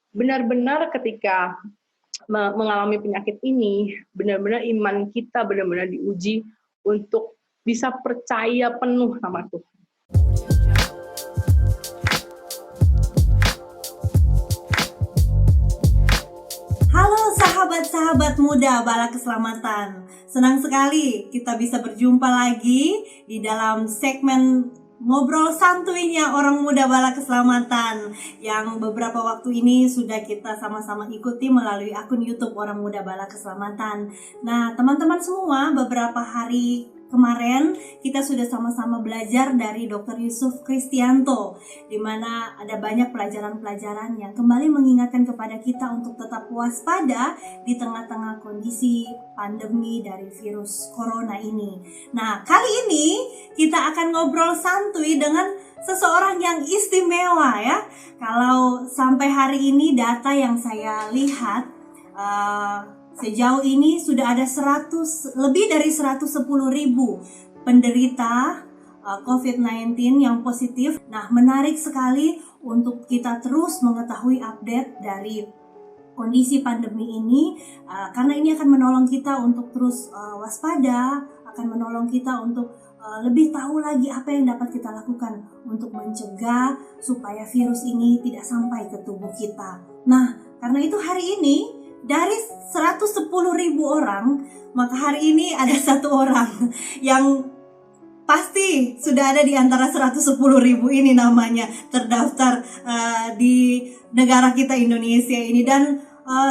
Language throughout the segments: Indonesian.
benar-benar ketika mengalami penyakit ini, benar-benar iman kita benar-benar diuji untuk bisa percaya penuh sama Tuhan. Halo sahabat-sahabat muda Bala Keselamatan. Senang sekali kita bisa berjumpa lagi di dalam segmen ngobrol santuinya orang muda Bala Keselamatan yang beberapa waktu ini sudah kita sama-sama ikuti melalui akun YouTube Orang Muda Bala Keselamatan. Nah, teman-teman semua, beberapa hari kemarin kita sudah sama-sama belajar dari Dr. Yusuf Kristianto, di mana ada banyak pelajaran-pelajaran yang kembali mengingatkan kepada kita untuk tetap waspada di tengah-tengah kondisi pandemi dari virus corona ini. Nah, kali ini kita akan ngobrol santuy dengan seseorang yang istimewa ya. Kalau sampai hari ini data yang saya lihat, sejauh ini sudah ada lebih dari 110.000 penderita COVID-19 yang positif. Nah, menarik sekali untuk kita terus mengetahui update dari kondisi pandemi ini, karena ini akan menolong kita untuk terus waspada, akan menolong kita untuk lebih tahu lagi apa yang dapat kita lakukan untuk mencegah supaya virus ini tidak sampai ke tubuh kita. Nah, karena itu hari ini dari 110.000 orang, maka hari ini ada satu orang yang pasti sudah ada di antara 110.000 ini namanya terdaftar di negara kita Indonesia ini. Dan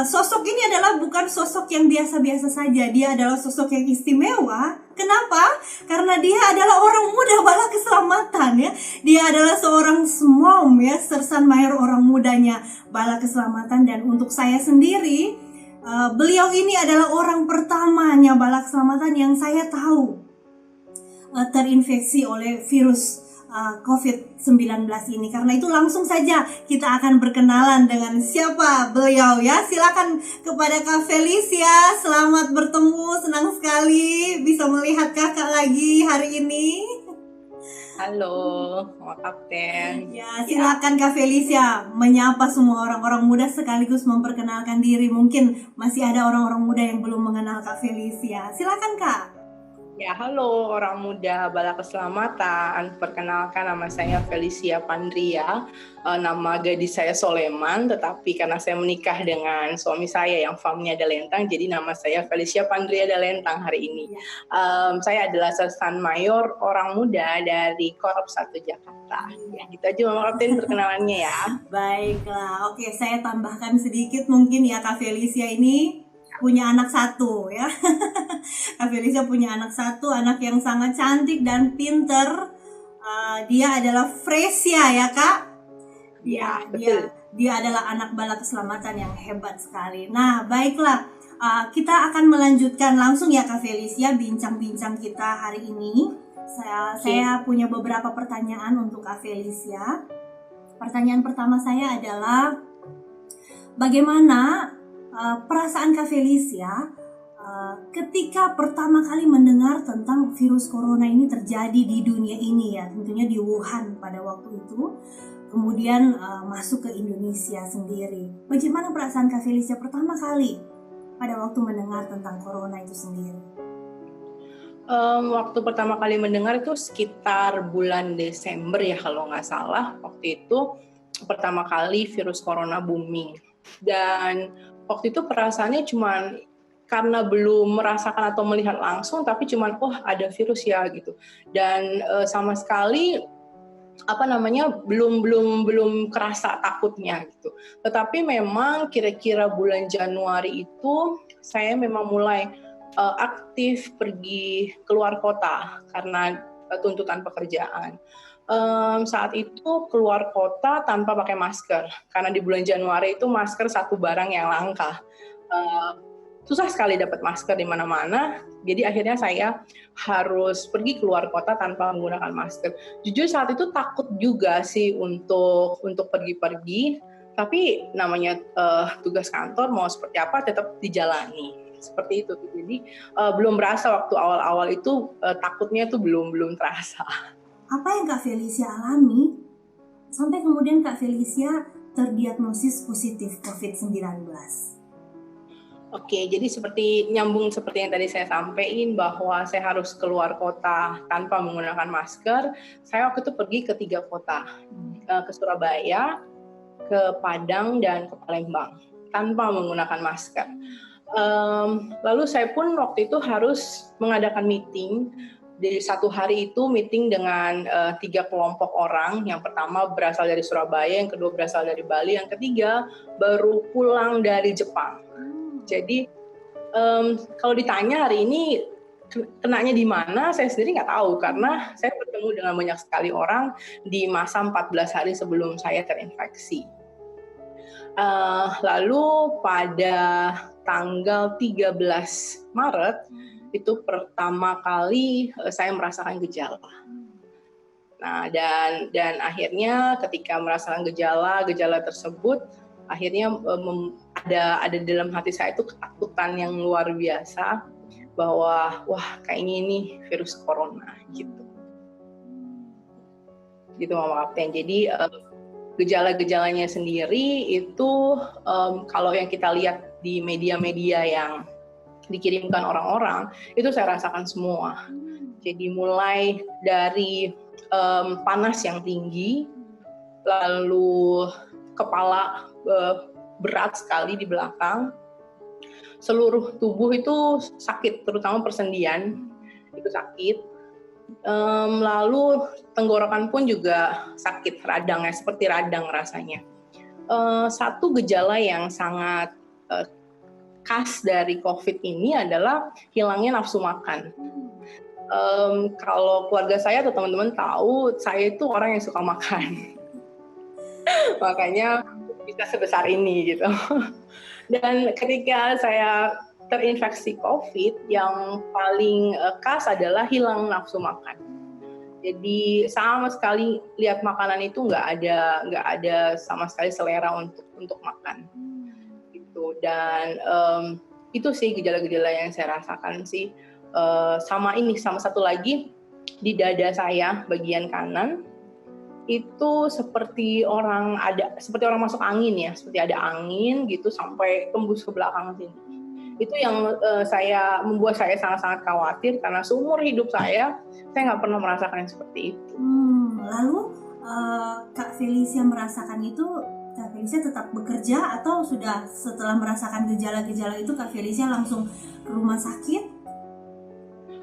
sosok ini adalah bukan sosok yang biasa-biasa saja, dia adalah sosok yang istimewa. Kenapa? Karena dia adalah orang muda Bala Keselamatan ya. Dia adalah seorang SMOM ya, Sersan Mayor orang mudanya Bala Keselamatan. Dan untuk saya sendiri, beliau ini adalah orang pertamanya Bala Keselamatan yang saya tahu terinfeksi oleh virus COVID-19 ini. Karena itu langsung saja kita akan berkenalan dengan siapa beliau ya. Silakan kepada Kak Felicia, selamat bertemu, senang sekali bisa melihat kakak lagi hari ini. Halo, Pak Kapten. Ya, silakan Kak Felicia menyapa semua orang-orang muda sekaligus memperkenalkan diri. Mungkin masih ada orang-orang muda yang belum mengenal Kak Felicia. Silakan Kak. Ya, halo orang muda Bala Keselamatan. Perkenalkan, nama saya Felicia Pandria. Nama gadis saya Soleman, tetapi karena saya menikah dengan suami saya yang famnya Dalentang, jadi nama saya Felicia Pandria Dalentang hari ini. Saya adalah Sersan Mayor orang muda dari Korps 1 Jakarta. Ya, gitu aja Mama Kapten perkenalannya ya. Baiklah, oke, saya tambahkan sedikit mungkin ya. Kak Felicia ini punya anak satu ya. Kak Felicia punya anak satu, anak yang sangat cantik dan pinter. Dia adalah Fresia ya Kak. Ya, betul. Dia adalah anak Bala Keselamatan yang hebat sekali. Nah, baiklah, kita akan melanjutkan langsung ya Kak Felicia bincang-bincang kita hari ini. Saya punya beberapa pertanyaan untuk Kak Felicia. Pertanyaan pertama saya adalah, bagaimana perasaan Kak Felicia ketika pertama kali mendengar tentang virus corona ini terjadi di dunia ini ya, tentunya di Wuhan pada waktu itu, kemudian masuk ke Indonesia sendiri. Bagaimana perasaan Kak Felicia pertama kali pada waktu mendengar tentang corona itu sendiri? Waktu pertama kali mendengar itu sekitar bulan Desember ya kalau nggak salah. Waktu itu pertama kali virus corona booming. Dan waktu itu perasaannya cuman karena belum merasakan atau melihat langsung, tapi cuman ada virus ya gitu. Dan sama sekali belum kerasa takutnya gitu. Tetapi memang kira-kira bulan Januari itu saya memang mulai aktif pergi keluar kota karena tuntutan pekerjaan. Saat itu keluar kota tanpa pakai masker, karena di bulan Januari itu masker satu barang yang langka. Susah sekali dapat masker di mana-mana, jadi akhirnya saya harus pergi keluar kota tanpa menggunakan masker. Jujur saat itu takut juga sih untuk pergi-pergi, tapi namanya tugas kantor mau seperti apa tetap dijalani. Seperti itu. Jadi belum berasa waktu awal-awal itu, takutnya itu belum terasa. Apa yang Kak Felicia alami sampai kemudian Kak Felicia terdiagnosis positif COVID-19? Oke, jadi nyambung seperti yang tadi saya sampaikan bahwa saya harus keluar kota tanpa menggunakan masker. Saya waktu itu pergi ke 3 kota, ke Surabaya, ke Padang, dan ke Palembang tanpa menggunakan masker. Lalu saya pun waktu itu harus mengadakan meeting. Di satu hari itu meeting dengan 3 kelompok orang. Yang pertama berasal dari Surabaya, yang kedua berasal dari Bali, yang ketiga baru pulang dari Jepang. Jadi kalau ditanya hari ini kenanya di mana, saya sendiri nggak tahu karena saya bertemu dengan banyak sekali orang di masa 14 hari sebelum saya terinfeksi. Lalu pada tanggal 13 Maret itu pertama kali saya merasakan gejala. Nah, dan akhirnya ketika merasakan gejala tersebut, akhirnya ada dalam hati saya itu ketakutan yang luar biasa bahwa kayaknya ini virus corona gitu Mama Kapten. Jadi gejala-gejalanya sendiri itu kalau yang kita lihat di media-media yang dikirimkan orang-orang itu saya rasakan semua. Jadi mulai dari panas yang tinggi, lalu kepala berat sekali di belakang, seluruh tubuh itu sakit, terutama persendian itu sakit, lalu tenggorokan pun juga sakit, seperti radang rasanya. Satu gejala yang sangat khas dari COVID ini adalah hilangnya nafsu makan. Kalau keluarga saya atau teman-teman tahu, saya itu orang yang suka makan. Makanya bisa sebesar ini gitu. Dan ketika saya terinfeksi COVID, yang paling khas adalah hilang nafsu makan. Jadi sama sekali lihat makanan itu nggak ada sama sekali selera untuk makan. Gitu. Dan itu sih gejala-gejala yang saya rasakan sih. Sama satu lagi di dada saya bagian kanan itu seperti orang masuk angin ya, seperti ada angin gitu sampai tembus ke belakang sini. Itu yang membuat saya sangat-sangat khawatir karena seumur hidup saya nggak pernah merasakan yang seperti itu. Lalu Kak Felicia merasakan itu, Kak Felicia tetap bekerja atau sudah setelah merasakan gejala-gejala itu Kak Felicia langsung ke rumah sakit?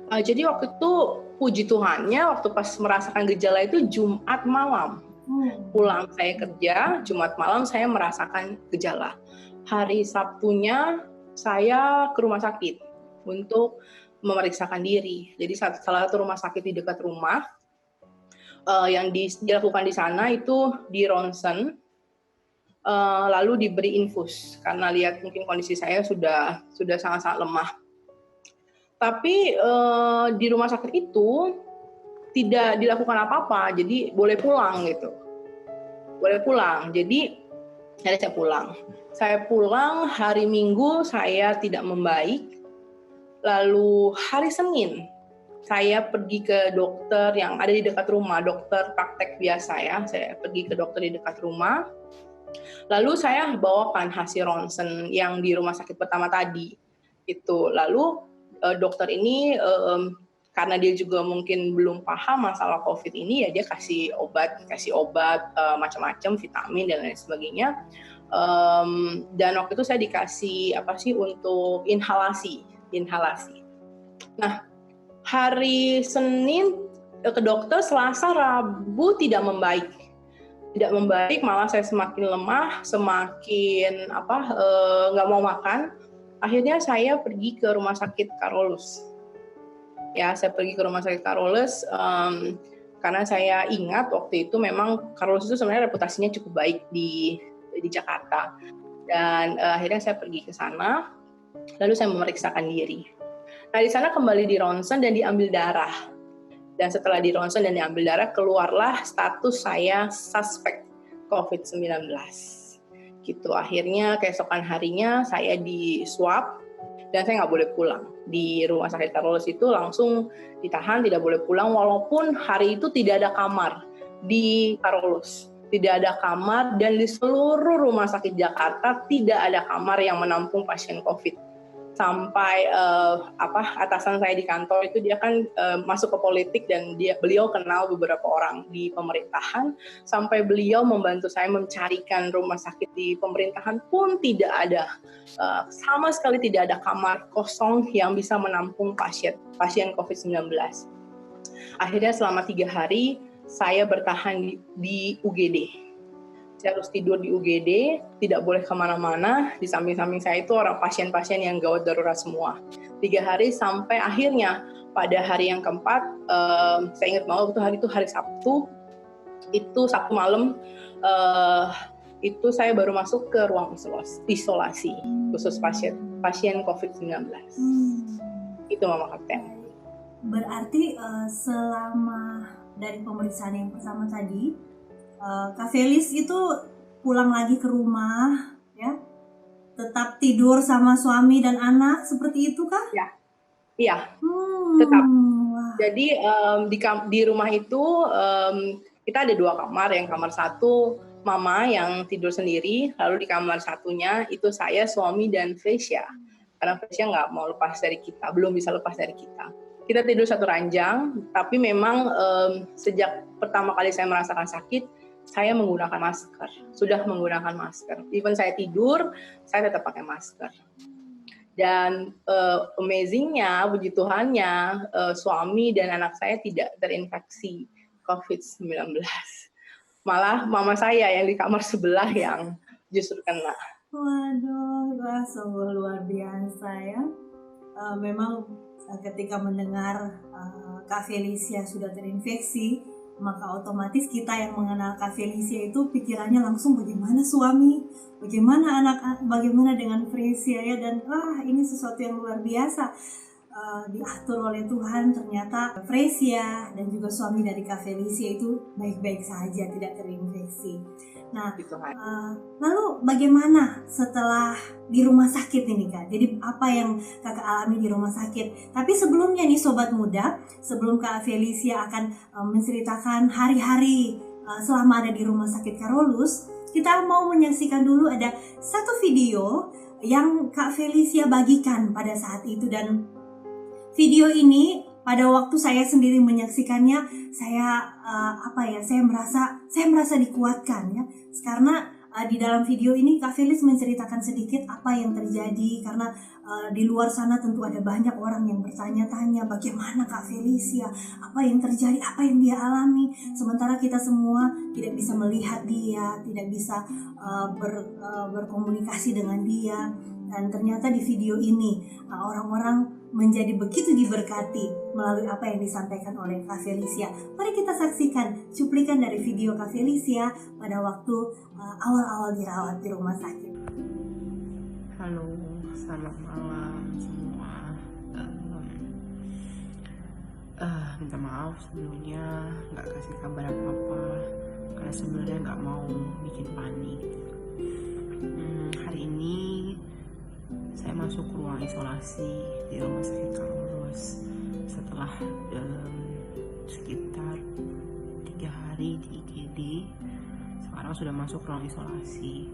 Jadi waktu itu puji Tuhannya waktu pas merasakan gejala itu Jumat malam. Pulang saya kerja, Jumat malam saya merasakan gejala. Hari Sabtunya saya ke rumah sakit untuk memeriksakan diri. Jadi salah satu rumah sakit di dekat rumah yang dilakukan di sana itu di ronsen, lalu diberi infus karena lihat mungkin kondisi saya sudah sangat-sangat lemah. Tapi di rumah sakit itu tidak dilakukan apa-apa, jadi boleh pulang gitu. Boleh pulang, jadi hari saya pulang. Saya pulang hari Minggu saya tidak membaik, lalu hari Senin saya pergi ke dokter yang ada di dekat rumah, dokter praktek biasa ya, saya pergi ke dokter di dekat rumah. Lalu saya bawakan hasil ronsen yang di rumah sakit pertama tadi. Itu lalu dokter ini karena dia juga mungkin belum paham masalah COVID ini ya dia kasih obat macam-macam, vitamin dan lain sebagainya. Dan waktu itu saya dikasih untuk inhalasi. Nah, hari Senin ke dokter, Selasa, Rabu tidak membaik, malah saya semakin lemah, semakin nggak mau makan. Akhirnya saya pergi ke rumah sakit Carolus. Ya, saya pergi ke rumah sakit Carolus karena saya ingat waktu itu memang Carolus itu sebenarnya reputasinya cukup baik di Jakarta. Dan akhirnya saya pergi ke sana, lalu saya memeriksakan diri. Nah, di sana kembali di ronsen dan diambil darah. Dan setelah di ronsen dan diambil darah, keluarlah status saya suspek COVID-19. Gitu. Akhirnya keesokan harinya saya di swab dan saya nggak boleh pulang. Di rumah sakit Carolus itu langsung ditahan, tidak boleh pulang walaupun hari itu tidak ada kamar di Carolus. tidak ada kamar, dan di seluruh rumah sakit Jakarta tidak ada kamar yang menampung pasien COVID. Sampai atasan saya di kantor itu dia kan masuk ke politik dan beliau kenal beberapa orang di pemerintahan, sampai beliau membantu saya mencarikan rumah sakit di pemerintahan pun tidak ada, sama sekali tidak ada kamar kosong yang bisa menampung pasien COVID-19. Akhirnya selama 3 hari saya bertahan di UGD. Saya harus tidur di UGD, tidak boleh kemana-mana. Di samping-samping saya itu orang pasien-pasien yang gawat darurat semua. 3 hari sampai akhirnya pada hari yang keempat, saya ingat banget hari itu hari Sabtu, itu Sabtu malam, itu saya baru masuk ke ruang isolasi khusus pasien COVID-19. Itu Mama Kapten. Berarti selama dari pemeriksaan yang pertama tadi, Kak Felis itu pulang lagi ke rumah, ya, tetap tidur sama suami dan anak seperti itu kah? Ya, iya, tetap. Wah. Jadi di rumah itu kita ada 2 kamar, yang kamar 1 Mama yang tidur sendiri, lalu di kamar satunya itu saya, suami, dan Fresia. Karena Fresia nggak mau lepas dari kita, belum bisa lepas dari kita. Kita tidur satu ranjang, tapi memang sejak pertama kali saya merasakan sakit, saya menggunakan masker, sudah menggunakan masker. Even saya tidur, saya tetap pakai masker. Dan amazingnya, puji Tuhannya, suami dan anak saya tidak terinfeksi COVID-19. Malah mama saya yang di kamar sebelah yang justru kena. Waduh, sungguh luar biasa ya. Memang ketika mendengar Kak Felicia sudah terinfeksi, maka otomatis kita yang mengenal Kak Felicia itu pikirannya langsung bagaimana suami, bagaimana anak, bagaimana dengan Fresia ya, dan ini sesuatu yang luar biasa. Diatur oleh Tuhan, ternyata Fresia dan juga suami dari Kak Felicia itu baik-baik saja, tidak terinfeksi. Nah, lalu bagaimana setelah di rumah sakit ini Kak? Jadi apa yang Kakak alami di rumah sakit? Tapi sebelumnya nih Sobat Muda, sebelum Kak Felicia akan menceritakan hari-hari selama ada di rumah sakit Carolus, kita mau menyaksikan dulu ada satu video yang Kak Felicia bagikan pada saat itu, dan video ini pada waktu saya sendiri menyaksikannya, saya merasa dikuatkan ya, karena di dalam video ini Kak Felis menceritakan sedikit apa yang terjadi, karena di luar sana tentu ada banyak orang yang bertanya-tanya bagaimana Kak Felicia, apa yang terjadi, apa yang dia alami, sementara kita semua tidak bisa melihat dia, tidak bisa berkomunikasi dengan dia. Dan ternyata di video ini orang-orang menjadi begitu diberkati melalui apa yang disampaikan oleh Kak Felicia. Mari kita saksikan cuplikan dari video Kak Felicia pada waktu awal-awal dirawat di rumah sakit. Halo, selamat malam semua. Minta maaf sebelumnya nggak kasih kabar apa-apa, karena sebenarnya nggak mau bikin panik. Hari ini saya masuk ruang isolasi di rumah sakit Carolus setelah sekitar 3 hari di IGD. Sekarang sudah masuk ruang isolasi.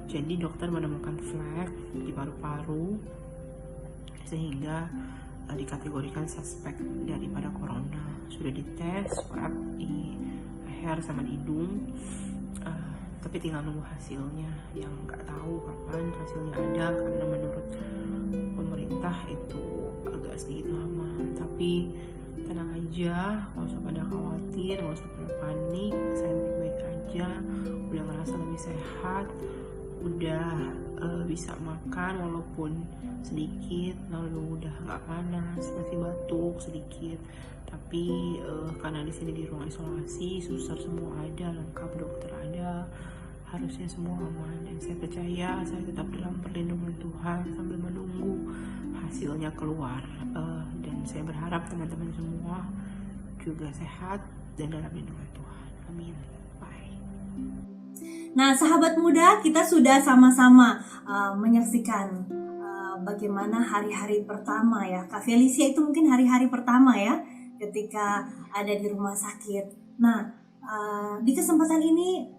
Jadi dokter menemukan flek di paru-paru sehingga dikategorikan suspek daripada corona. Sudah dites swab di leher sama di hidung. Tapi tinggal nunggu hasilnya, yang nggak tahu kapan hasilnya ada, karena menurut pemerintah itu agak sedikit lama. Tapi tenang aja, nggak usah pada khawatir, nggak usah pada panik, saya baik-baik aja, udah ngerasa lebih sehat, udah bisa makan walaupun sedikit, lalu udah nggak panas, masih batuk sedikit. Tapi karena di sini di ruang isolasi, suster semua ada, lengkap, dokter ada, harusnya semua aman, dan saya percaya saya tetap dalam perlindungan Tuhan sambil menunggu hasilnya keluar. Dan saya berharap teman-teman semua juga sehat dan dalam lindungan Tuhan. Amin. Bye. Nah, sahabat muda, kita sudah sama-sama menyaksikan bagaimana hari-hari pertama ya. Kak Felicia itu mungkin hari-hari pertama ya ketika ada di rumah sakit. Nah, di kesempatan ini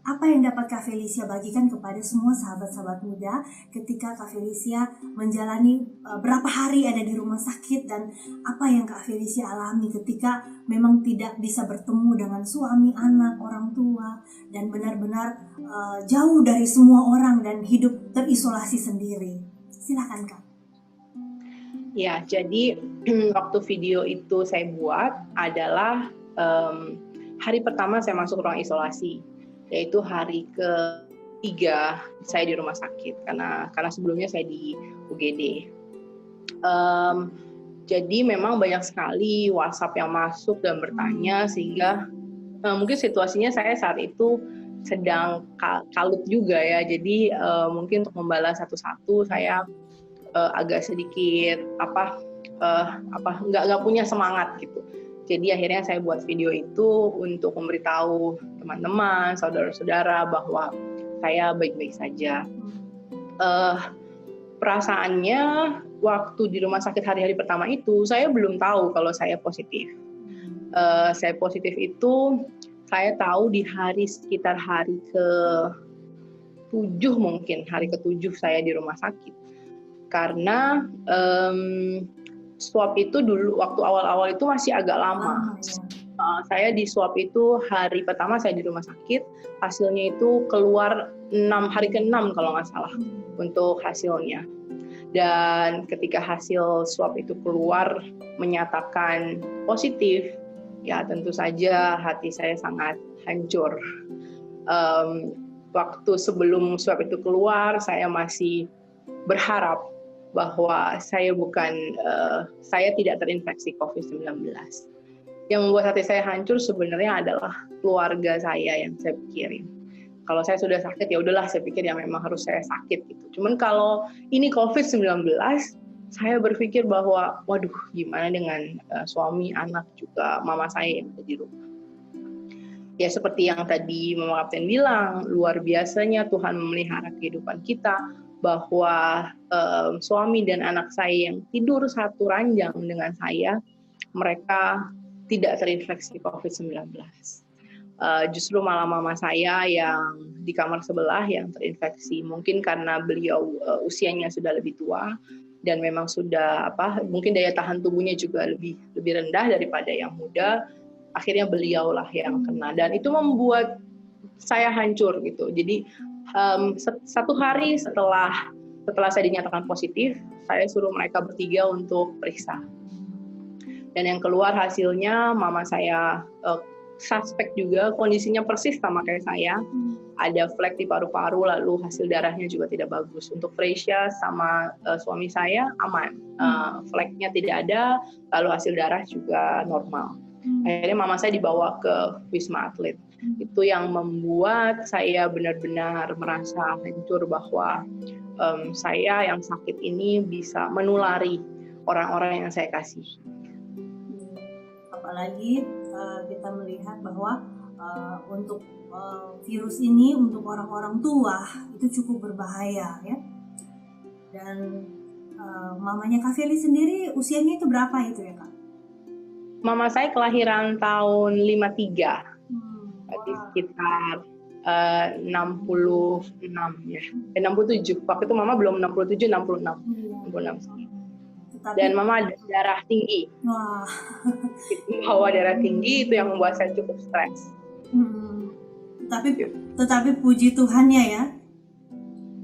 apa yang dapat Kak Felicia bagikan kepada semua sahabat-sahabat muda ketika Kak Felicia menjalani berapa hari ada di rumah sakit, dan apa yang Kak Felicia alami ketika memang tidak bisa bertemu dengan suami, anak, orang tua, dan benar-benar jauh dari semua orang dan hidup terisolasi sendiri. Silakan Kak. Ya, jadi waktu video itu saya buat adalah hari pertama saya masuk ruang isolasi, yaitu hari ketiga saya di rumah sakit karena sebelumnya saya di UGD. Jadi memang banyak sekali WhatsApp yang masuk dan bertanya, sehingga mungkin situasinya saya saat itu sedang kalut juga ya. Jadi mungkin untuk membalas satu-satu saya agak sedikit nggak punya semangat gitu. Jadi akhirnya saya buat video itu untuk memberitahu teman-teman, saudara-saudara bahwa saya baik-baik saja. Perasaannya waktu di rumah sakit hari-hari pertama itu, saya belum tahu kalau saya positif. Saya positif itu saya tahu di sekitar hari ke-7 mungkin, hari ke-7 saya di rumah sakit. Karena swab itu dulu waktu awal-awal itu masih agak lama. Saya di swab itu hari pertama saya di rumah sakit, hasilnya itu keluar hari ke-6 kalau nggak salah untuk hasilnya. Dan ketika hasil swab itu keluar menyatakan positif, ya tentu saja hati saya sangat hancur. Waktu sebelum swab itu keluar, saya masih berharap bahwa saya tidak terinfeksi COVID-19. Yang membuat hati saya hancur sebenarnya adalah keluarga saya yang saya pikirin. Kalau saya sudah sakit, ya udahlah, saya pikir ya memang harus saya sakit gitu. Cuman kalau ini COVID-19, saya berpikir bahwa waduh, gimana dengan suami, anak, juga mama saya yang ada di rumah. Ya seperti yang tadi Mama Kapten bilang, luar biasanya Tuhan memelihara kehidupan kita, bahwa suami dan anak saya yang tidur satu ranjang dengan saya, mereka tidak terinfeksi COVID-19. Justru malah mama saya yang di kamar sebelah yang terinfeksi. Mungkin karena beliau usianya sudah lebih tua dan memang sudah mungkin daya tahan tubuhnya juga lebih rendah daripada yang muda. Akhirnya beliaulah yang kena, dan itu membuat saya hancur gitu. Jadi satu hari setelah saya dinyatakan positif, saya suruh mereka bertiga untuk periksa. Dan yang keluar hasilnya, mama saya suspek juga, kondisinya persis sama kayak saya. Ada flek di paru-paru, lalu hasil darahnya juga tidak bagus. Untuk Fresia sama suami saya aman, fleknya tidak ada, lalu hasil darah juga normal. Akhirnya mama saya dibawa ke Wisma Atlet. Itu yang membuat saya benar-benar merasa hancur bahwa saya yang sakit ini bisa menulari orang-orang yang saya kasih. Apalagi kita melihat bahwa untuk virus ini untuk orang-orang tua itu cukup berbahaya ya. Dan mamanya Kak Feli sendiri usianya itu berapa itu ya Kak? Mama saya kelahiran tahun 53, berarti sekitar 66 ya, 67. Waktu itu Mama belum 67, 66. Dan Mama ada darah tinggi. Wah. Bahwa darah tinggi itu yang membuat saya cukup stres. Tetapi puji Tuhannya ya.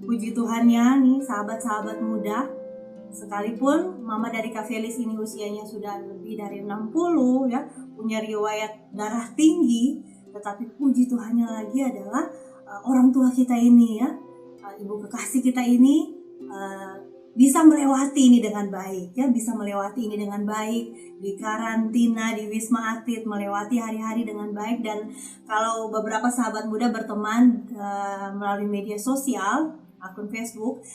Puji Tuhannya nih sahabat-sahabat muda, sekalipun mama dari Kak Felis ini usianya sudah lebih dari 60 ya, punya riwayat darah tinggi, tetapi puji Tuhannya lagi adalah orang tua kita ini ya, ibu kekasih kita ini bisa melewati ini dengan baik ya, bisa melewati ini dengan baik, di karantina di Wisma Atlet, melewati hari-hari dengan baik. Dan kalau beberapa sahabat muda berteman melalui media sosial, akun Facebook,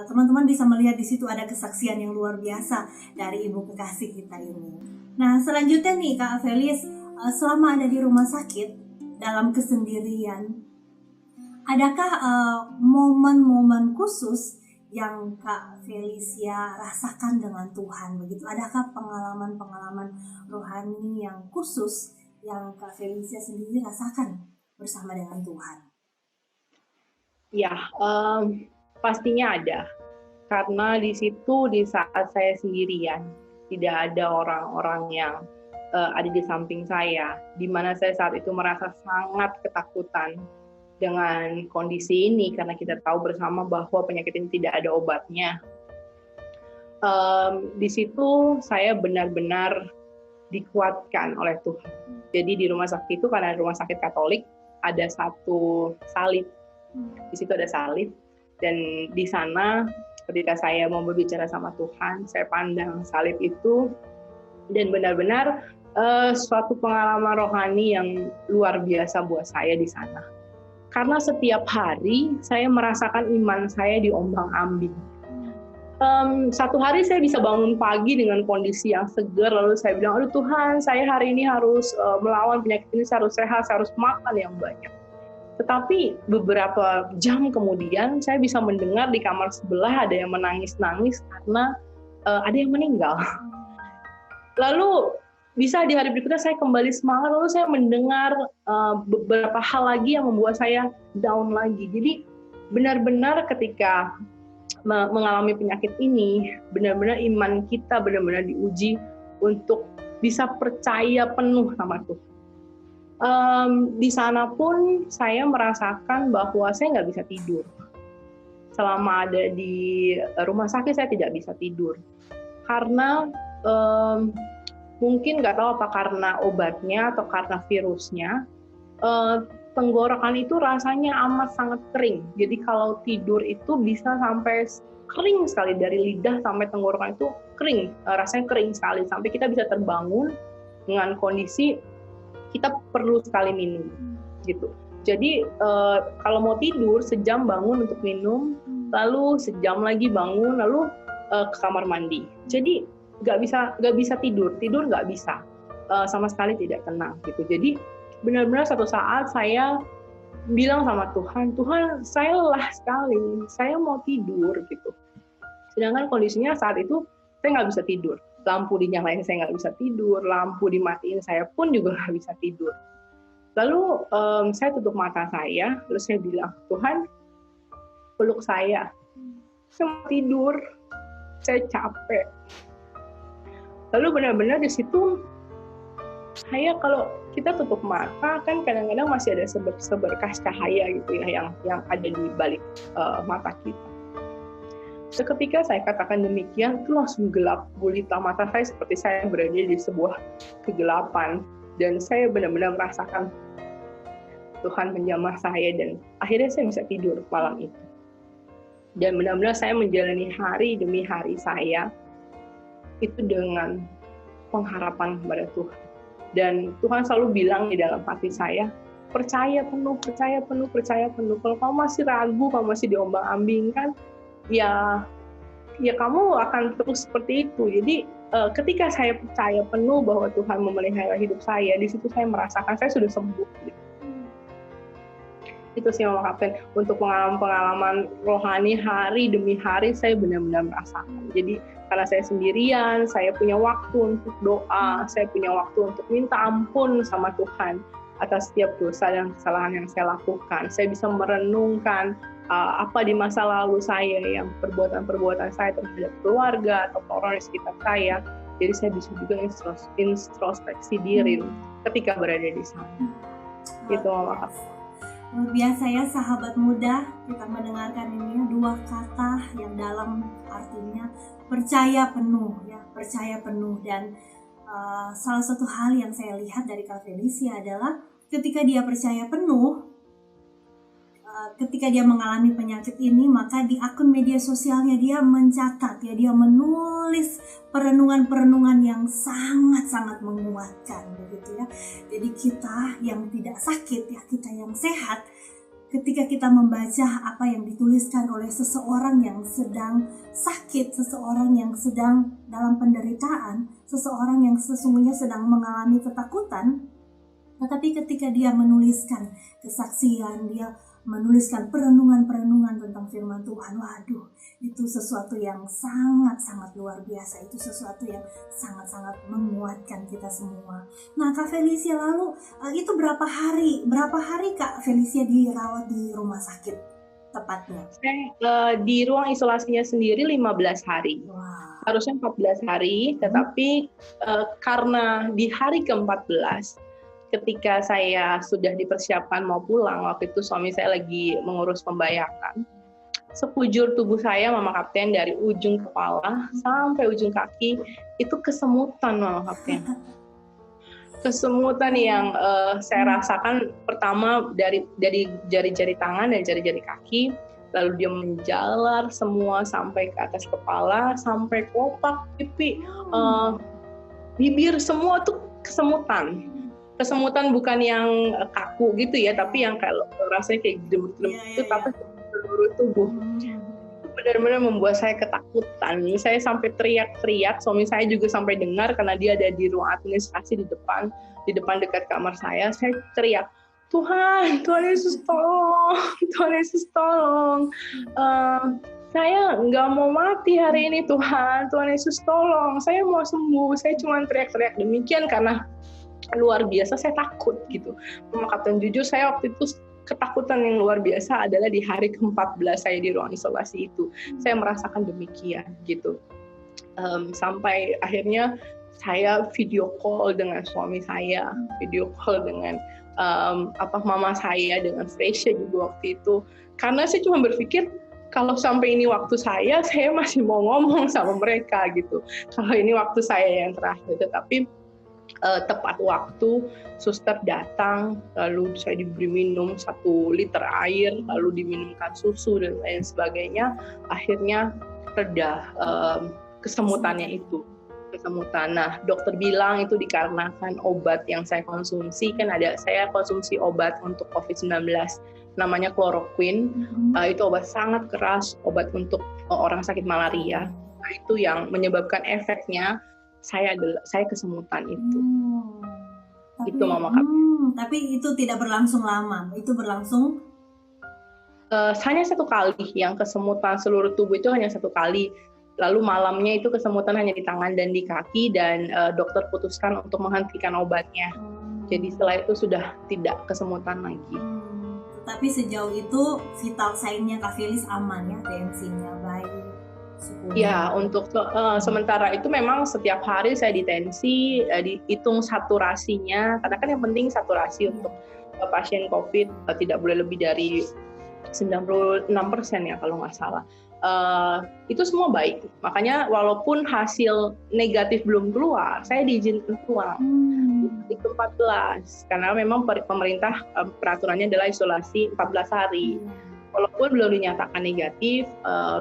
teman-teman bisa melihat di situ ada kesaksian yang luar biasa dari ibu kekasih kita ini. Nah, selanjutnya nih Kak Felis, selama ada di rumah sakit dalam kesendirian, adakah momen-momen khusus yang Kak Felicia rasakan dengan Tuhan begitu? Adakah pengalaman-pengalaman rohani yang khusus yang Kak Felicia sendiri rasakan bersama dengan Tuhan? Ya, pastinya ada. Karena di situ di saat saya sendirian, tidak ada orang-orang yang ada di samping saya, di mana saya saat itu merasa sangat ketakutan dengan kondisi ini, karena kita tahu bersama bahwa penyakit ini tidak ada obatnya. Di situ saya benar-benar dikuatkan oleh Tuhan. Jadi di rumah sakit itu, karena rumah sakit Katolik, ada satu salib. Di situ ada salib, dan di sana ketika saya mau berbicara sama Tuhan, saya pandang salib itu, dan benar-benar suatu pengalaman rohani yang luar biasa buat saya di sana. Karena setiap hari saya merasakan iman saya diombang-ambing. Satu hari saya bisa bangun pagi dengan kondisi yang segar, lalu saya bilang, aduh Tuhan, saya hari ini harus melawan penyakit ini, saya harus sehat, saya harus makan yang banyak. Tetapi beberapa jam kemudian saya bisa mendengar di kamar sebelah ada yang menangis-nangis karena ada yang meninggal. Lalu bisa di hari berikutnya saya kembali semangat, lalu saya mendengar beberapa hal lagi yang membuat saya down lagi. Jadi benar-benar ketika mengalami penyakit ini, benar-benar iman kita benar-benar diuji untuk bisa percaya penuh sama Tuhan. Di sana pun saya merasakan bahwa saya nggak bisa tidur. Selama ada di rumah sakit saya tidak bisa tidur. Karena mungkin nggak tahu apa karena obatnya atau karena virusnya, tenggorokan itu rasanya amat sangat kering. Jadi kalau tidur itu bisa sampai kering sekali, dari lidah sampai tenggorokan itu kering, rasanya kering sekali. Sampai kita bisa terbangun dengan kondisi kita perlu sekali minum, gitu. Jadi kalau mau tidur sejam bangun untuk minum, lalu sejam lagi bangun, lalu ke kamar mandi. Jadi nggak bisa tidur nggak bisa, sama sekali tidak tenang, gitu. Jadi benar-benar satu saat saya bilang sama Tuhan, Tuhan saya lelah sekali, saya mau tidur, gitu. Sedangkan kondisinya saat itu saya nggak bisa tidur. Lampu dinyalain saya nggak bisa tidur, lampu dimatiin saya pun juga nggak bisa tidur. Lalu saya tutup mata saya, lalu saya bilang, Tuhan peluk saya mau tidur, saya capek. Lalu benar-benar di situ saya, kalau kita tutup mata kan kadang-kadang masih ada seberkas cahaya gitu ya yang ada di balik mata kita. Seketika saya katakan demikian, itu langsung gelap gulita mata saya, seperti saya berada di sebuah kegelapan, dan saya benar-benar merasakan Tuhan menjamah saya, dan akhirnya saya bisa tidur malam itu. Dan benar-benar saya menjalani hari demi hari saya itu dengan pengharapan kepada Tuhan. Dan Tuhan selalu bilang di dalam hati saya, percaya penuh, percaya penuh, percaya penuh. Kalau kamu masih ragu, kamu masih diombang-ambingkan, ya kamu akan terus seperti itu. Jadi ketika saya percaya penuh bahwa Tuhan memelihara hidup saya, di situ saya merasakan saya sudah sembuh. Gitu. Itu sih Mama Kapten, untuk pengalaman rohani hari demi hari saya benar-benar merasakan. Jadi karena saya sendirian, saya punya waktu untuk doa, saya punya waktu untuk minta ampun sama Tuhan atas setiap dosa dan kesalahan yang saya lakukan. Saya bisa merenungkan apa di masa lalu saya, yang perbuatan-perbuatan saya terhadap keluarga atau orang di sekitar saya. Jadi saya bisa juga introspeksi diri ketika berada di sana. Itu Mama. Luar biasa ya sahabat muda, kita mendengarkan ini dua kata yang dalam artinya percaya penuh ya, percaya penuh. Dan salah satu hal yang saya lihat dari Kak Felicia adalah ketika dia percaya penuh, ketika dia mengalami penyakit ini, maka di akun media sosialnya dia mencatat ya, dia menulis perenungan-perenungan yang sangat-sangat menguatkan begitu ya. Jadi kita yang tidak sakit ya, kita yang sehat, ketika kita membaca apa yang dituliskan oleh seseorang yang sedang sakit, seseorang yang sedang dalam penderitaan, seseorang yang sesungguhnya sedang mengalami ketakutan, tetapi ketika dia menuliskan kesaksian, dia menuliskan perenungan-perenungan tentang firman Tuhan. Waduh, itu sesuatu yang sangat-sangat luar biasa. Itu sesuatu yang sangat-sangat menguatkan kita semua. Nah, Kak Felicia, lalu itu berapa hari Kak Felicia dirawat di rumah sakit tepatnya? Saya di ruang isolasinya sendiri 15 hari. Wow. Harusnya 14 hari, tetapi karena di hari ke-14 ketika saya sudah dipersiapkan mau pulang, waktu itu suami saya lagi mengurus pembayaran. Sekujur tubuh saya, Mama Kapten, dari ujung kepala sampai ujung kaki itu kesemutan, Mama Kapten. Kesemutan yang saya rasakan pertama dari jari-jari tangan dan jari-jari kaki, lalu dia menjalar semua sampai ke atas kepala, sampai kelopak, pipi, bibir, semua tuh kesemutan. Kesemutan bukan yang kaku gitu ya, tapi yang kayak rasanya kayak gemuk-gemuk itu, tapi seluruh tubuh. Itu benar-benar membuat saya ketakutan. Saya sampai teriak-teriak, suami saya juga sampai dengar karena dia ada di ruang administrasi di depan dekat kamar saya. Saya teriak, Tuhan Yesus tolong, Tuhan Yesus tolong. Saya nggak mau mati hari ini, Tuhan Yesus tolong. Saya mau sembuh. Saya cuma teriak-teriak demikian karena luar biasa saya takut gitu. Mama Kapten, jujur saya waktu itu ketakutan yang luar biasa adalah di hari ke-14 saya di ruang isolasi itu. Saya merasakan demikian gitu. Sampai akhirnya saya video call dengan suami saya, video call dengan mama saya, dengan Fresia juga waktu itu. Karena saya cuma berpikir kalau sampai ini waktu saya masih mau ngomong sama mereka gitu. Kalau ini waktu saya yang terakhir, tetapi tepat waktu suster datang, lalu saya diberi minum 1 liter air, lalu diminumkan susu dan lain sebagainya. Akhirnya reda kesemutannya itu. Nah, dokter bilang itu dikarenakan obat yang saya konsumsi. Kan saya konsumsi obat untuk COVID-19 namanya kloroquine. Itu obat sangat keras, obat untuk orang sakit malaria. Nah, itu yang menyebabkan efeknya saya kesemutan itu. Itu Mama Kapten. Tapi itu tidak berlangsung lama. Itu berlangsung hanya 1 kali. Yang kesemutan seluruh tubuh itu hanya 1 kali. Lalu malamnya itu kesemutan hanya di tangan dan di kaki, dan dokter putuskan untuk menghentikan obatnya. Jadi setelah itu sudah tidak kesemutan lagi. Tapi sejauh itu vital sign-nya Kak Felis aman ya, tensinya baik. Ya, untuk sementara itu memang setiap hari saya ditensi, dihitung saturasinya, karena kan yang penting saturasi untuk pasien COVID tidak boleh lebih dari 96% ya kalau nggak salah. Itu semua baik, makanya walaupun hasil negatif belum keluar, saya diizinkan pulang di ke-14, karena memang pemerintah peraturannya adalah isolasi 14 hari. Walaupun belum dinyatakan negatif,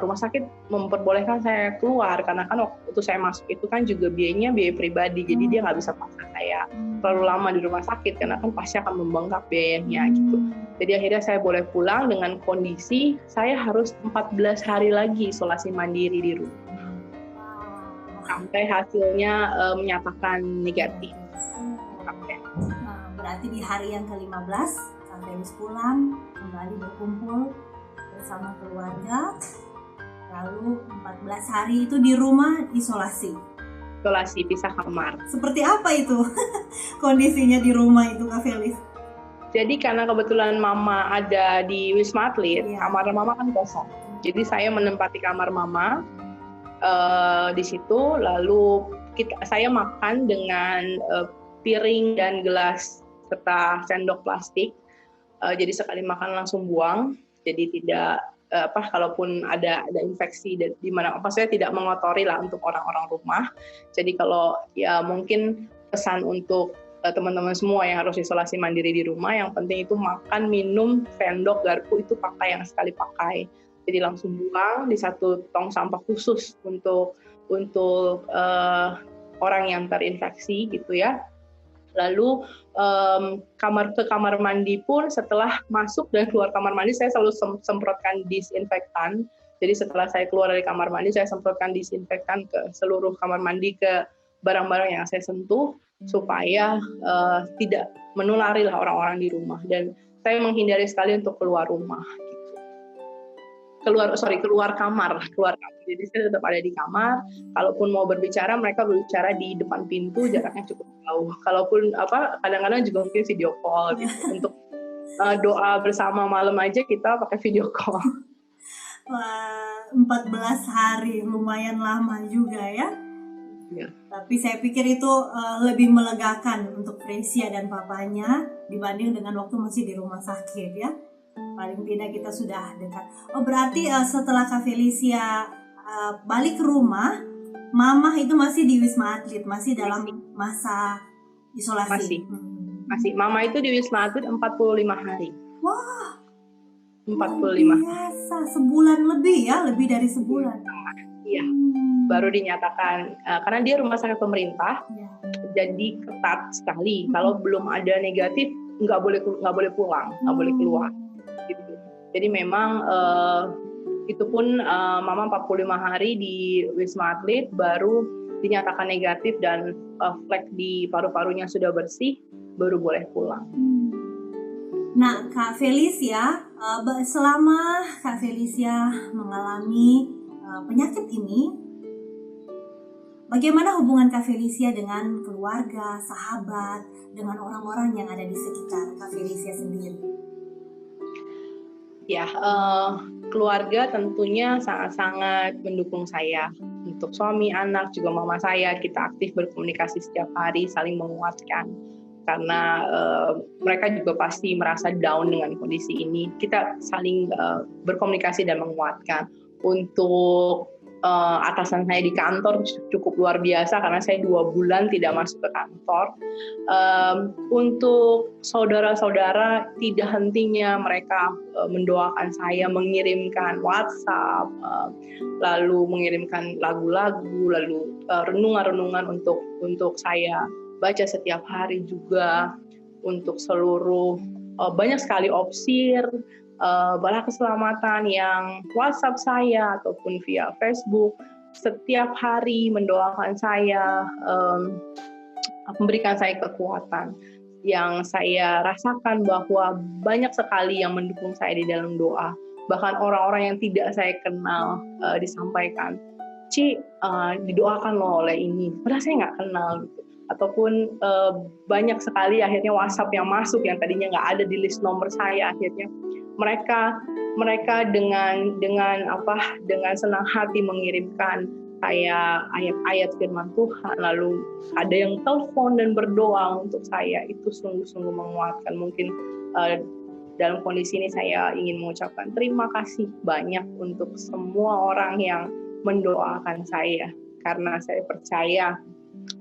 rumah sakit memperbolehkan saya keluar, karena kan waktu itu saya masuk itu kan juga biaya pribadi, jadi dia nggak bisa paksa saya terlalu lama di rumah sakit, karena kan pasti akan membengkak biayanya gitu. Jadi akhirnya saya boleh pulang dengan kondisi saya harus 14 hari lagi isolasi mandiri di rumah sampai hasilnya menyatakan negatif. Berarti di hari yang ke-15 sampai pulang kembali berkumpul bersama keluarga, lalu 14 hari itu di rumah isolasi pisah kamar. Seperti apa itu kondisinya di rumah itu Kak Felis? Jadi karena kebetulan Mama ada di Wisma Atlet, kamar Mama kan kosong. Jadi saya menempati kamar Mama di situ, lalu saya makan dengan piring dan gelas serta sendok plastik. Jadi sekali makan langsung buang, jadi tidak kalaupun ada infeksi di mana saya tidak mengotori lah untuk orang-orang rumah. Jadi kalau ya mungkin pesan untuk teman-teman semua yang harus isolasi mandiri di rumah, yang penting itu makan, minum, sendok, garpu itu pakai yang sekali pakai. Jadi langsung buang di 1 tong sampah khusus untuk orang yang terinfeksi gitu ya. Lalu ke kamar mandi pun setelah masuk dan keluar kamar mandi saya selalu semprotkan disinfektan. Jadi setelah saya keluar dari kamar mandi saya semprotkan disinfektan ke seluruh kamar mandi, ke barang-barang yang saya sentuh supaya tidak menulari lah orang-orang di rumah. Dan saya menghindari sekali untuk keluar rumah. Keluar kamar. Jadi saya tetap ada di kamar. Kalaupun mau berbicara, mereka berbicara di depan pintu, jaraknya cukup jauh. Kalaupun kadang-kadang juga mungkin video call gitu. Untuk doa bersama malam aja kita pakai video call. Wah, 14 hari lumayan lama juga ya. Ya. Tapi saya pikir itu lebih melegakan untuk Fresia dan papanya dibanding dengan waktu masih di rumah sakit ya. Paling tidak kita sudah dekat. Oh berarti setelah Kak Felicia balik ke rumah, Mama itu masih di Wisma Atlet, masih dalam masa isolasi. Masih. Mama itu di Wisma Atlet 45 hari. Wah. 45. Biasa, sebulan lebih ya, lebih dari sebulan. Iya. Baru dinyatakan karena dia rumah sakit pemerintah. Ya. Jadi ketat sekali. Kalau belum ada negatif nggak boleh pulang, nggak boleh keluar. Gitu. Jadi memang itu pun Mama 45 hari di Wisma Atlet baru dinyatakan negatif dan flek di paru-parunya sudah bersih, baru boleh pulang. Nah, Kak Felicia, selama Kak Felicia mengalami penyakit ini, bagaimana hubungan Kak Felicia dengan keluarga, sahabat, dengan orang-orang yang ada di sekitar Kak Felicia sendiri? Ya, keluarga tentunya sangat-sangat mendukung saya. Untuk suami, anak, juga mama saya, kita aktif berkomunikasi setiap hari, saling menguatkan. Karena mereka juga pasti merasa down dengan kondisi ini. Kita saling berkomunikasi dan menguatkan. Untuk atasan saya di kantor cukup luar biasa karena saya 2 bulan tidak masuk ke kantor. Untuk saudara-saudara tidak hentinya mereka mendoakan saya, mengirimkan WhatsApp, lalu mengirimkan lagu-lagu, lalu renungan-renungan untuk saya baca setiap hari juga. Untuk seluruh banyak sekali opsir, bala keselamatan yang WhatsApp saya ataupun via Facebook setiap hari mendoakan saya, memberikan saya kekuatan. Yang saya rasakan bahwa banyak sekali yang mendukung saya di dalam doa. Bahkan orang-orang yang tidak saya kenal disampaikan, Ci, didoakan loh oleh ini. Padahal saya nggak kenal gitu. Ataupun banyak sekali akhirnya WhatsApp yang masuk yang tadinya nggak ada di list nomor saya, akhirnya mereka dengan senang hati mengirimkan saya ayat-ayat firman Tuhan, lalu ada yang telepon dan berdoa untuk saya. Itu sungguh-sungguh menguatkan. Mungkin dalam kondisi ini saya ingin mengucapkan terima kasih banyak untuk semua orang yang mendoakan saya, karena saya percaya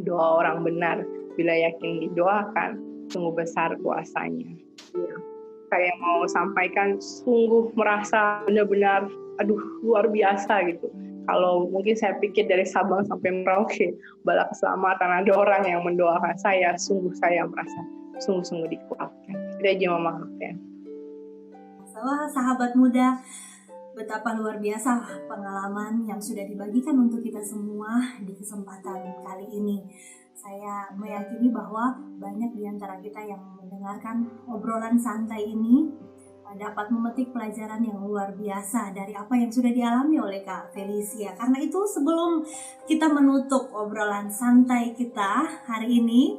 doa orang benar bila yakin didoakan sungguh besar kuasanya. Ya. Saya mau sampaikan sungguh merasa benar-benar luar biasa gitu. Kalau mungkin saya pikir dari Sabang sampai Merauke, bala keselamatan ada orang yang mendoakan saya, sungguh saya merasa sungguh-sungguh dikuatkan. Itu aja Mama ya. Wah, sahabat muda, betapa luar biasa pengalaman yang sudah dibagikan untuk kita semua di kesempatan kali ini. Saya meyakini bahwa banyak di antara kita yang mendengarkan obrolan santai ini dapat memetik pelajaran yang luar biasa dari apa yang sudah dialami oleh Kak Felicia. Karena itu sebelum kita menutup obrolan santai kita hari ini,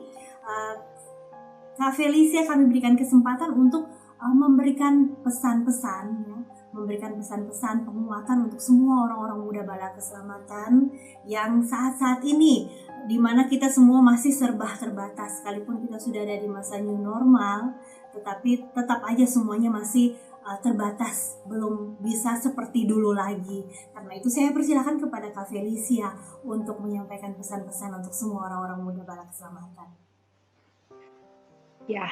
Kak Felicia kami berikan kesempatan untuk memberikan pesan-pesan ya. Memberikan pesan-pesan penguatan untuk semua orang-orang muda bala keselamatan yang saat-saat ini di mana kita semua masih serba terbatas, sekalipun kita sudah ada di masa new normal, tetapi tetap aja semuanya masih terbatas, belum bisa seperti dulu lagi. Karena itu saya persilakan kepada Kak Felicia untuk menyampaikan pesan-pesan untuk semua orang-orang muda bala keselamatan. Ya,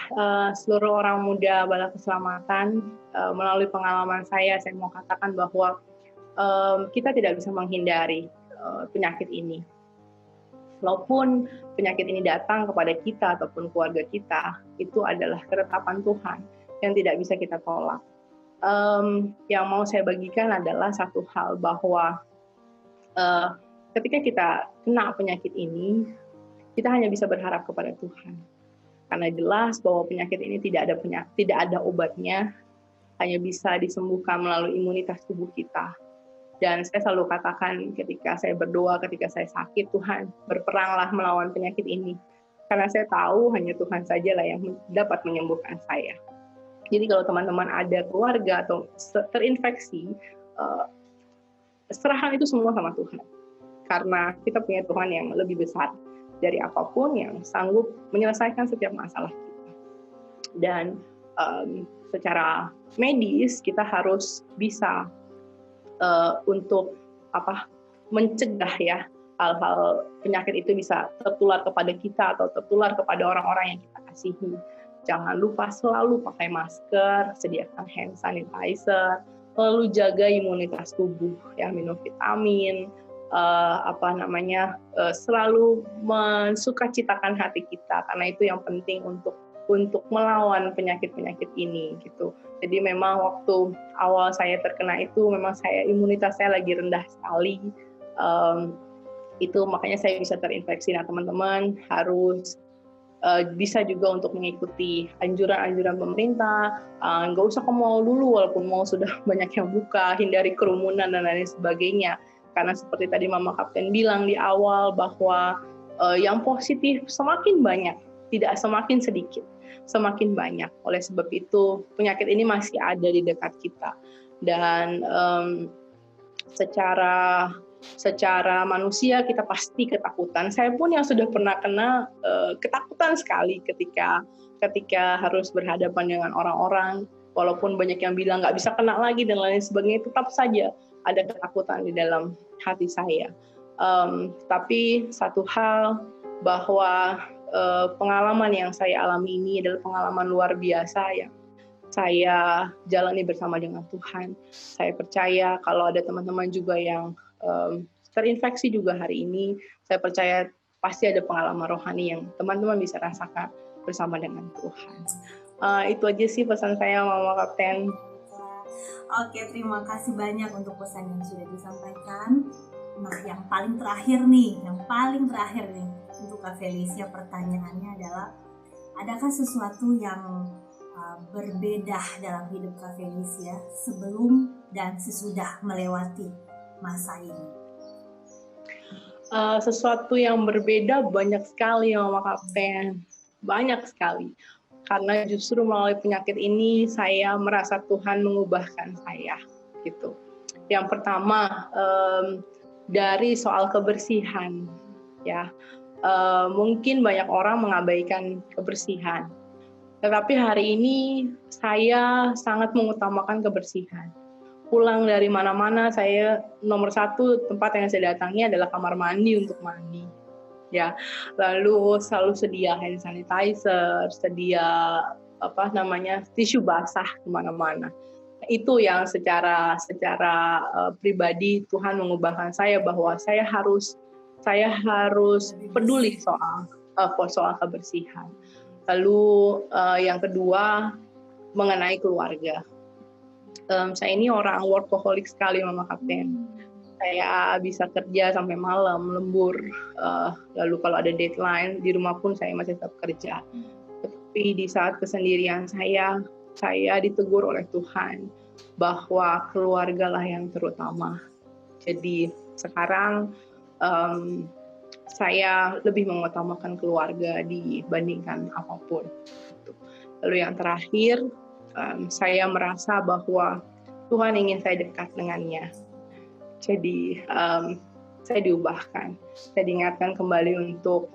seluruh orang muda bala keselamatan, melalui pengalaman saya mau katakan bahwa kita tidak bisa menghindari penyakit ini. Walaupun penyakit ini datang kepada kita ataupun keluarga kita, itu adalah ketetapan Tuhan yang tidak bisa kita tolak. Yang mau saya bagikan adalah satu hal bahwa ketika kita kena penyakit ini, kita hanya bisa berharap kepada Tuhan. Karena jelas bahwa penyakit ini tidak ada obatnya, hanya bisa disembuhkan melalui imunitas tubuh kita. Dan saya selalu katakan ketika saya berdoa, ketika saya sakit, Tuhan berperanglah melawan penyakit ini. Karena saya tahu hanya Tuhan sajalah yang dapat menyembuhkan saya. Jadi kalau teman-teman ada keluarga atau terinfeksi, serahkan itu semua sama Tuhan. Karena kita punya Tuhan yang lebih besar dari apapun, yang sanggup menyelesaikan setiap masalah kita. Dan secara medis kita harus bisa untuk mencegah ya hal-hal penyakit itu bisa tertular kepada kita atau tertular kepada orang-orang yang kita kasihi. Jangan lupa selalu pakai masker, sediakan hand sanitizer, lalu jaga imunitas tubuh ya, minum vitamin, selalu mensukacitakan hati kita, karena itu yang penting untuk melawan penyakit-penyakit ini gitu. Jadi memang waktu awal saya terkena itu memang imunitas saya lagi rendah sekali. Itu makanya saya bisa terinfeksi. Nah, teman-teman harus bisa juga untuk mengikuti anjuran-anjuran pemerintah. Nggak usah ke mall dulu, walaupun mall sudah banyak yang buka, hindari kerumunan dan lain sebagainya. Karena seperti tadi Mama Kapten bilang di awal bahwa yang positif semakin banyak, tidak semakin sedikit, semakin banyak. Oleh sebab itu penyakit ini masih ada di dekat kita. Dan secara manusia kita pasti ketakutan. Saya pun yang sudah pernah kena ketakutan sekali ketika harus berhadapan dengan orang-orang, walaupun banyak yang bilang nggak bisa kena lagi dan lain sebagainya, tetap saja ada ketakutan di dalam hati saya. Tapi satu hal bahwa pengalaman yang saya alami ini adalah pengalaman luar biasa yang saya jalani bersama dengan Tuhan. Saya percaya kalau ada teman-teman juga yang terinfeksi juga hari ini, saya percaya pasti ada pengalaman rohani yang teman-teman bisa rasakan bersama dengan Tuhan. Itu aja sih pesan saya, Mama Kapten. Oke, terima kasih banyak untuk pesan yang sudah disampaikan. Nah, yang paling terakhir nih untuk Kak Felicia, pertanyaannya adalah, adakah sesuatu yang berbeda dalam hidup Kak Felicia sebelum dan sesudah melewati masa ini? Sesuatu yang berbeda banyak sekali, Mama Kapten, banyak sekali. Karena justru melalui penyakit ini saya merasa Tuhan mengubahkan saya, gitu. Yang pertama dari soal kebersihan, ya. Mungkin banyak orang mengabaikan kebersihan, tetapi hari ini saya sangat mengutamakan kebersihan. Pulang dari mana-mana, saya nomor satu tempat yang saya datangi adalah kamar mandi untuk mandi. Ya, lalu selalu sedia hand sanitizer, sedia tisu basah kemana-mana. Itu yang secara pribadi Tuhan mengubahkan saya bahwa saya harus peduli soal kebersihan. Lalu yang kedua mengenai keluarga. Saya ini orang workaholic sekali, Mama Kapten. Saya bisa kerja sampai malam, lembur. Lalu kalau ada deadline, di rumah pun saya masih tetap kerja. Tapi di saat kesendirian saya ditegur oleh Tuhan bahwa keluargalah yang terutama. Jadi sekarang saya lebih mengutamakan keluarga dibandingkan apapun. Lalu yang terakhir, saya merasa bahwa Tuhan ingin saya dekat dengannya. Jadi saya diubahkan, saya diingatkan kembali untuk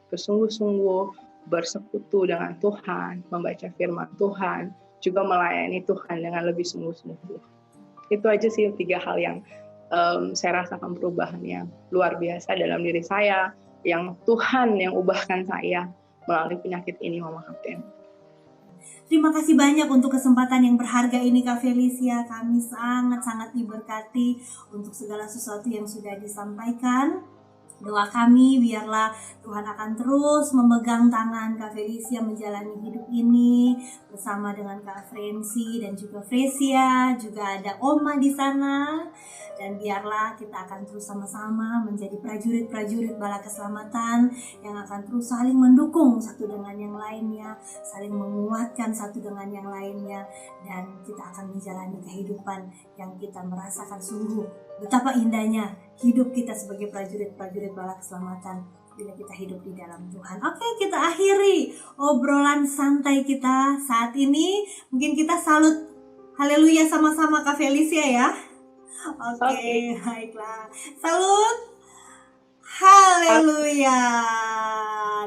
bersungguh-sungguh bersekutu dengan Tuhan, membaca firman Tuhan, juga melayani Tuhan dengan lebih sungguh-sungguh. Itu aja sih 3 hal yang saya rasakan perubahan yang luar biasa dalam diri saya, yang Tuhan yang ubahkan saya melalui penyakit ini, Mama Kapten. Terima kasih banyak untuk kesempatan yang berharga ini, Kak Felicia. Kami sangat-sangat diberkati untuk segala sesuatu yang sudah disampaikan. Doa kami biarlah Tuhan akan terus memegang tangan Kak Felicia menjalani hidup ini bersama dengan Kak Frenzy dan juga Fresia, juga ada Oma di sana. Dan biarlah kita akan terus sama-sama menjadi prajurit-prajurit bala keselamatan yang akan terus saling mendukung satu dengan yang lainnya, saling menguatkan satu dengan yang lainnya, dan kita akan menjalani kehidupan yang kita merasakan sungguh betapa indahnya hidup kita sebagai prajurit-prajurit bala keselamatan bila kita hidup di dalam Tuhan. Oke, kita akhiri obrolan santai kita saat ini. Mungkin kita salut haleluya sama-sama Kak Felicia ya. Oke, baiklah. Salut. Haleluya.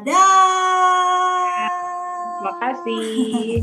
Dah. Terima kasih.